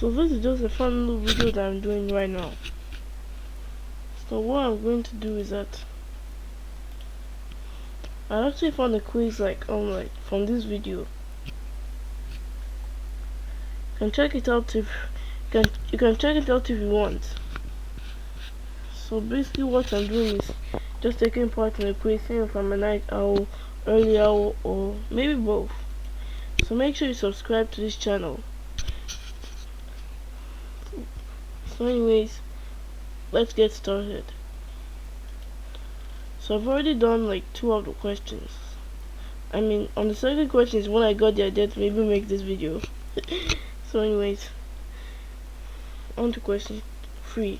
So this is just a fun little video that I'm doing right now. So what I'm going to do is that I actually found a quiz like from this video. You can check it out if you can check it out if you want. So basically what I'm doing is just taking part in a quiz, saying if I'm a night owl, early owl, or maybe both. So make sure you subscribe to this channel. So anyways, let's get started. So I've already done like 2 of the questions. I mean, on the second question is when I got the idea to maybe make this video. So anyways, on to question 3.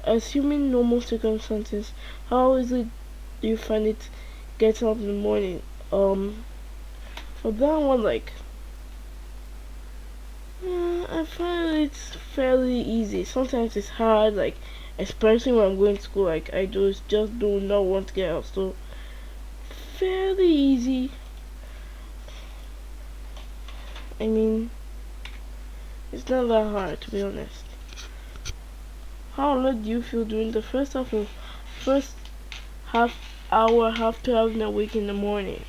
Assuming normal circumstances, how easily do you find it getting up in the morning? For that one, like, I find it fairly easy. Sometimes it's hard, like, especially when I'm going to school, like, I just do not want to get out, so fairly easy. I mean, it's not that hard, to be honest. How alert do you feel during the first half hour after having a wake in the morning?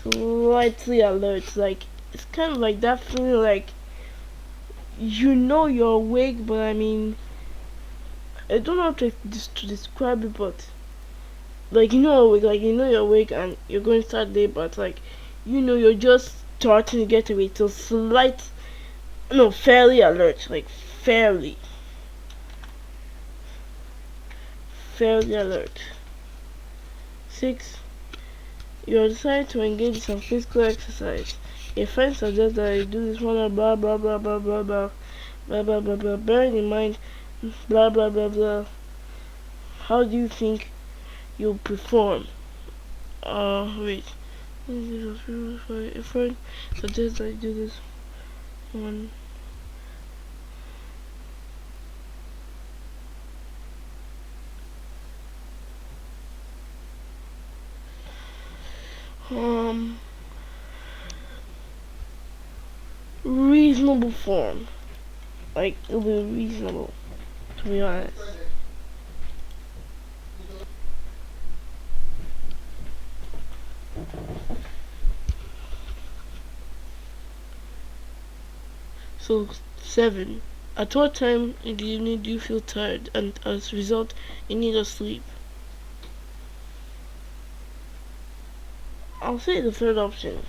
Slightly alert, like it's kind of like that feeling like you know you're awake, but I mean, I don't know how to describe it, but like you know awake, like you know you're awake and you're going to start day, but like you know you're just starting to get awake, so fairly alert, like fairly alert. 6. You are decided to engage in some physical exercise. Your friend suggests that you do this one blah blah blah blah blah blah blah blah blah blah. Bearing in mind blah blah blah blah. How do you think you'll perform? Wait. A friend suggests that you do this one. Reasonable form. Like, it'll be reasonable, to be honest. So, 7. At what time in the evening do you feel tired and as a result you need to sleep? I'll say the third option.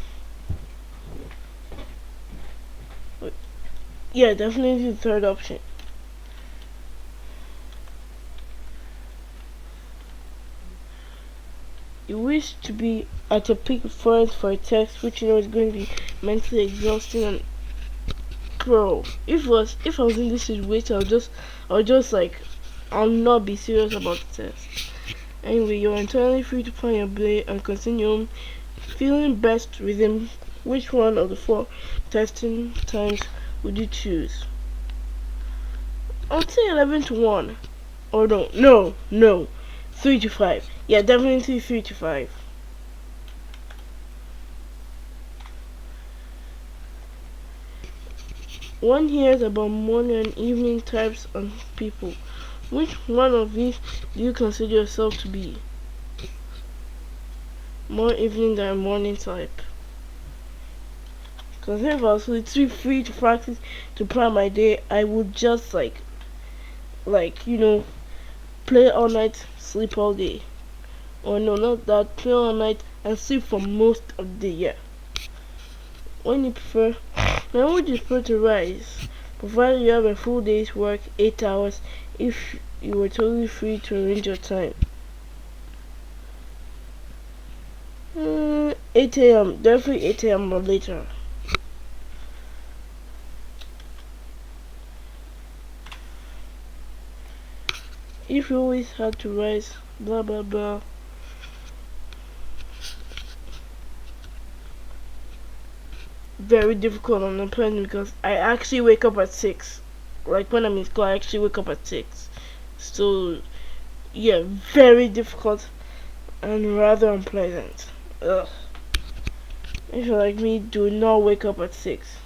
Yeah, definitely the third option. You wish to be at your peak performance for a test which you know is going to be mentally exhausting, and bro, if I was in this situation, I'll just like I'll not be serious about the test. Anyway, you're entirely free to plan your day and continue feeling best within. Which one of the 4 testing times would you choose? I'll say 11 to 1. Or no, 3 to 5. Yeah, definitely 3 to 5. One hears about morning and evening types of people. Which one of these do you consider yourself to be? More evening than morning type. Because if I was literally free to practice to plan my day, I would just like you know, play all night, sleep all day. Or no, not that, play all night and sleep for most of the year. When would you prefer to rise? Provided you have a full day's work, 8 hours, if you were totally free to arrange your time. 8 a.m. Definitely 8 a.m. or later. If you always had to rise, blah blah blah. Very difficult on the plane because I actually wake up at 6. Like when I'm in school, I actually wake up at 6. So yeah, very difficult and rather unpleasant. Ugh. If you're like me, do not wake up at 6.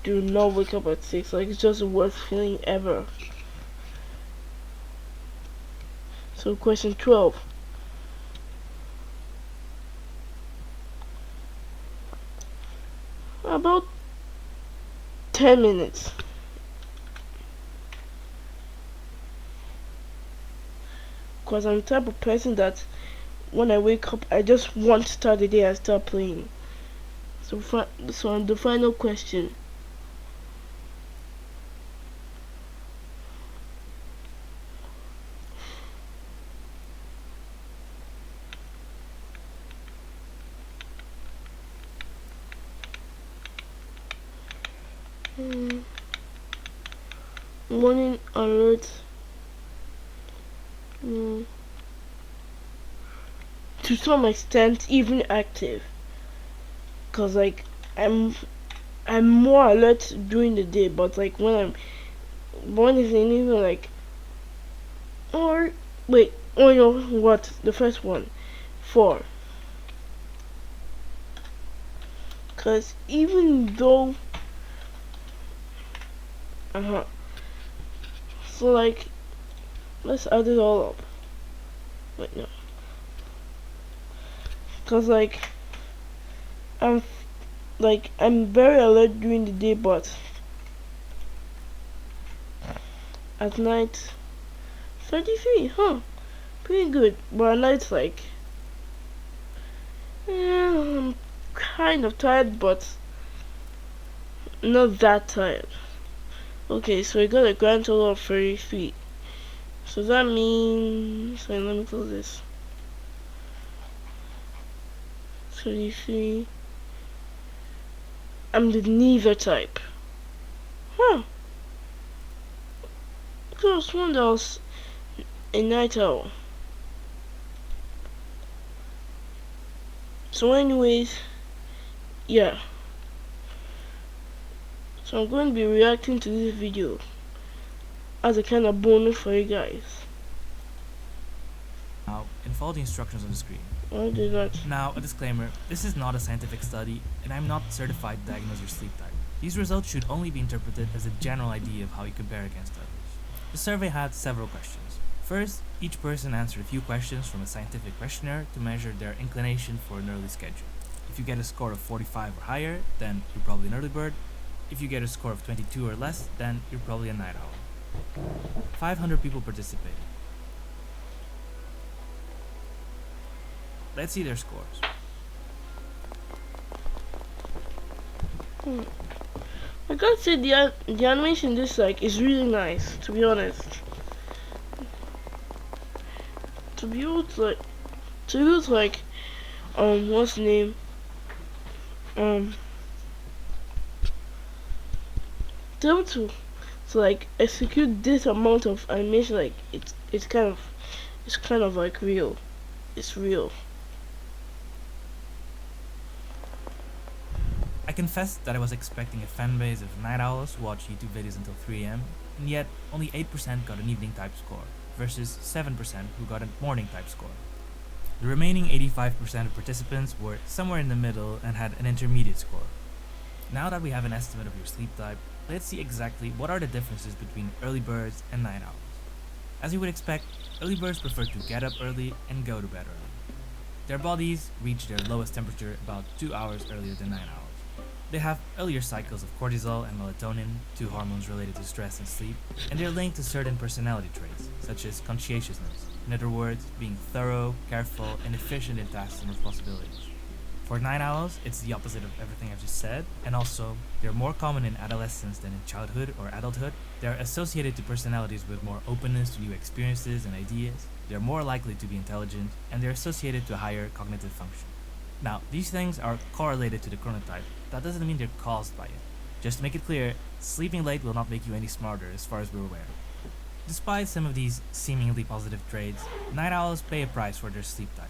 Do not wake up at 6. Like, it's just the worst feeling ever. So question 12. About 10 minutes. Because I'm the type of person that when I wake up, I just want to start the day and start playing. So on the final question. Morning alert. To some extent, even active. Cause like I'm more alert during the day, but like when it's in even like or wait, oh you know what? The first one, 4. Cause even though so like let's add it all up. Wait no. Cause I'm I'm very alert during the day, but at night 33, pretty good. But at night I'm kind of tired, but not that tired. Okay, so we got a grand total of 33. So that means, wait, let me close this. 33. I'm the neither type. Close one that was a night owl. So anyways, yeah. So I'm going to be reacting to this video as a kind of bonus for you guys. Now, and follow the instructions on the screen. I'll do that. Now, a disclaimer, this is not a scientific study, and I'm not certified to diagnose your sleep type. These results should only be interpreted as a general idea of how you compare against others. The survey had several questions. First, each person answered a few questions from a scientific questionnaire to measure their inclination for an early schedule. If you get a score of 45 or higher, then you're probably an early bird. If you get a score of 22 or less, then you're probably a night owl. 500 people participated. Let's see their scores. I gotta say the animation in this is really nice, to be honest. To be able to what's the name? To be able to execute this amount of animation, it's kind of like real. It's real. I confess that I was expecting a fan base of night owls who watch YouTube videos until 3 am, and yet only 8% got an evening type score, versus 7% who got a morning type score. The remaining 85% of participants were somewhere in the middle and had an intermediate score. Now that we have an estimate of your sleep type, let's see exactly what are the differences between early birds and night owls. As you would expect, early birds prefer to get up early and go to bed early. Their bodies reach their lowest temperature about 2 hours earlier than night owls. They have earlier cycles of cortisol and melatonin, 2 hormones related to stress and sleep, and they're linked to certain personality traits, such as conscientiousness, in other words, being thorough, careful, and efficient in tasks and responsibilities. For night owls, it's the opposite of everything I've just said, and also, they're more common in adolescence than in childhood or adulthood. They're associated to personalities with more openness to new experiences and ideas, they're more likely to be intelligent, and they're associated to higher cognitive function. Now, these things are correlated to the chronotype. That doesn't mean they're caused by it. Just to make it clear, sleeping late will not make you any smarter as far as we're aware. Despite some of these seemingly positive traits, night owls pay a price for their sleep type.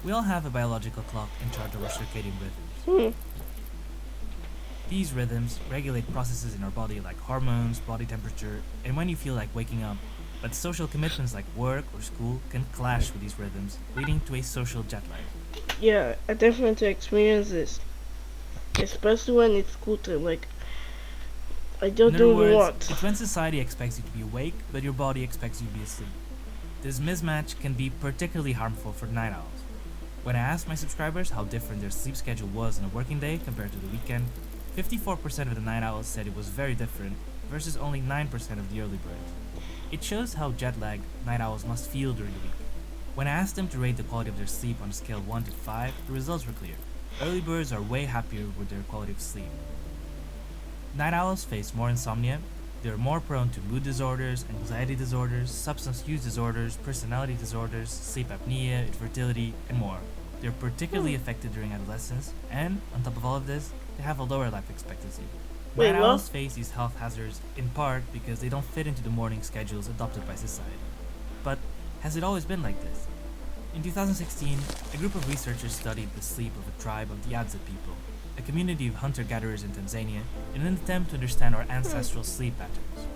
We all have a biological clock in charge of our circadian rhythms. These rhythms regulate processes in our body like hormones, body temperature, and when you feel like waking up. But social commitments like work or school can clash with these rhythms, leading to a social jet lag. Yeah, I definitely experience this, especially when it's school time. Like, I In just other don't know words, what. it's when society expects you to be awake, but your body expects you to be asleep. This mismatch can be particularly harmful for night owls. When I asked my subscribers how different their sleep schedule was in a working day compared to the weekend, 54% of the night owls said it was very different, versus only 9% of the early birds. It shows how jet lagged night owls must feel during the week. When I asked them to rate the quality of their sleep on a scale of 1 to 5, the results were clear. Early birds are way happier with their quality of sleep. Night owls face more insomnia. They're more prone to mood disorders, anxiety disorders, substance use disorders, personality disorders, sleep apnea, infertility, and more. They're particularly affected during adolescence, and on top of all of this, they have a lower life expectancy. Night Wait, what? owls face these health hazards in part because they don't fit into the morning schedules adopted by society. But has it always been like this? In 2016, a group of researchers studied the sleep of a tribe of the Adzat people, a community of hunter-gatherers in Tanzania, in an attempt to understand our ancestral sleep patterns.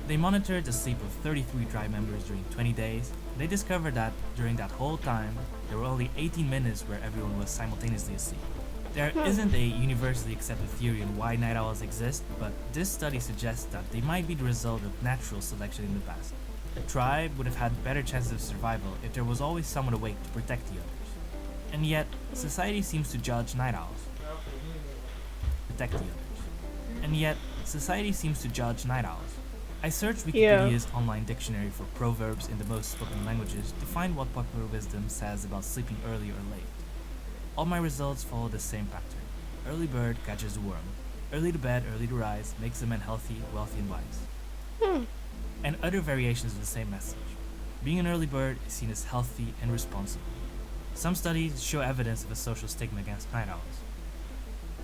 They monitored the sleep of 33 tribe members during 20 days. They discovered that during that whole time, there were only 18 minutes where everyone was simultaneously asleep. There isn't a universally accepted theory on why night owls exist, but this study suggests that they might be the result of natural selection in the past. A tribe would have had better chances of survival if there was always someone awake to protect the others. And yet, society seems to judge night owls. Protect the others. And yet, society seems to judge night owls. I searched Yeah. Wikipedia's online dictionary for proverbs in the most spoken languages to find what popular wisdom says about sleeping early or late. All my results follow the same pattern. Early bird catches the worm. Early to bed, early to rise makes a man healthy, wealthy, and wise. Hmm. And other variations of the same message. Being an early bird is seen as healthy and responsible. Some studies show evidence of a social stigma against night owls.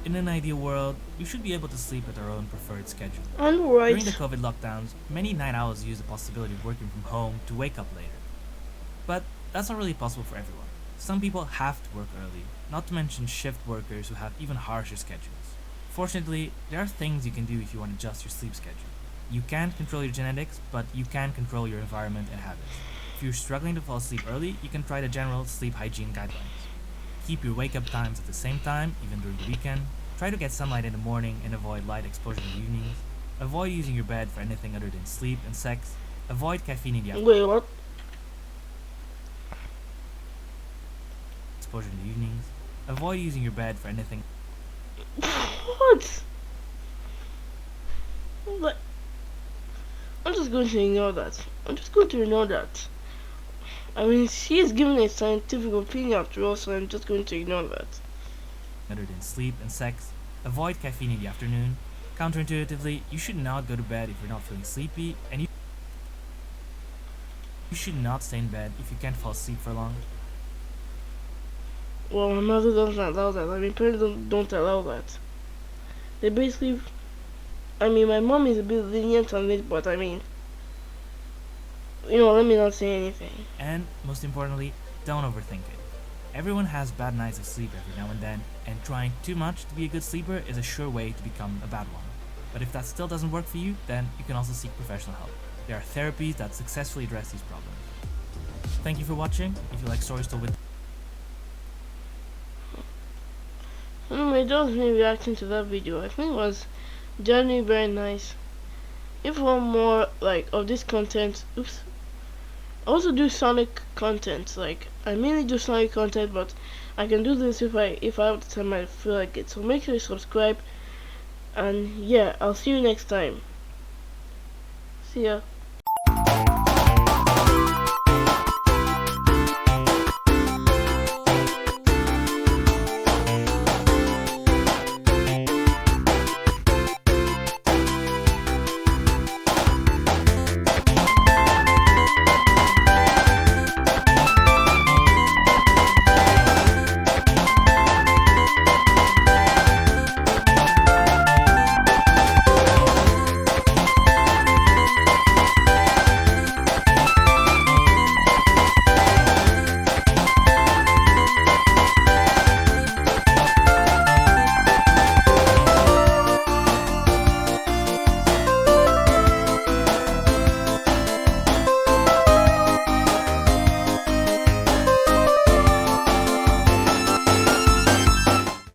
In an ideal world, we should be able to sleep at our own preferred schedule. And During the right. COVID lockdowns, many night owls use the possibility of working from home to wake up later. But that's not really possible for everyone. Some people have to work early, not to mention shift workers who have even harsher schedules. Fortunately, there are things you can do if you want to adjust your sleep schedule. You can't control your genetics, but you can control your environment and habits. If you're struggling to fall asleep early, you can try the general sleep hygiene guidelines. Keep your wake up times at the same time, even during the weekend. Try to get sunlight in the morning and avoid light exposure in the evenings. Avoid using your bed for anything other than sleep and sex. Avoid caffeine in the Wait, what? exposure in the evenings. Avoid using your bed for anything. What? Like, I'm just going to ignore that. I'm just going to ignore that. I mean, she is giving a scientific opinion after all, so I'm just going to ignore that. Other than sleep and sex. Avoid caffeine in the afternoon. Counterintuitively, you should not go to bed if you're not feeling sleepy, and you should not stay in bed if you can't fall asleep for long. Well, my mother doesn't allow that. I mean, parents don't allow that. They basically, I mean, my mom is a bit lenient on it, but I mean, let me not say anything. And most importantly, don't overthink it. Everyone has bad nights of sleep every now and then, and trying too much to be a good sleeper is a sure way to become a bad one. But if that still doesn't work for you, then you can also seek professional help. There are therapies that successfully address these problems. Thank you for watching. If you like stories told with Anyway, that was me reacting to that video. I think it was generally very nice. If you want more like of this content, oops. I also do Sonic content. Like I mainly do Sonic content, but I can do this if I have the time I feel like it. So make sure you subscribe, and yeah, I'll see you next time. See ya.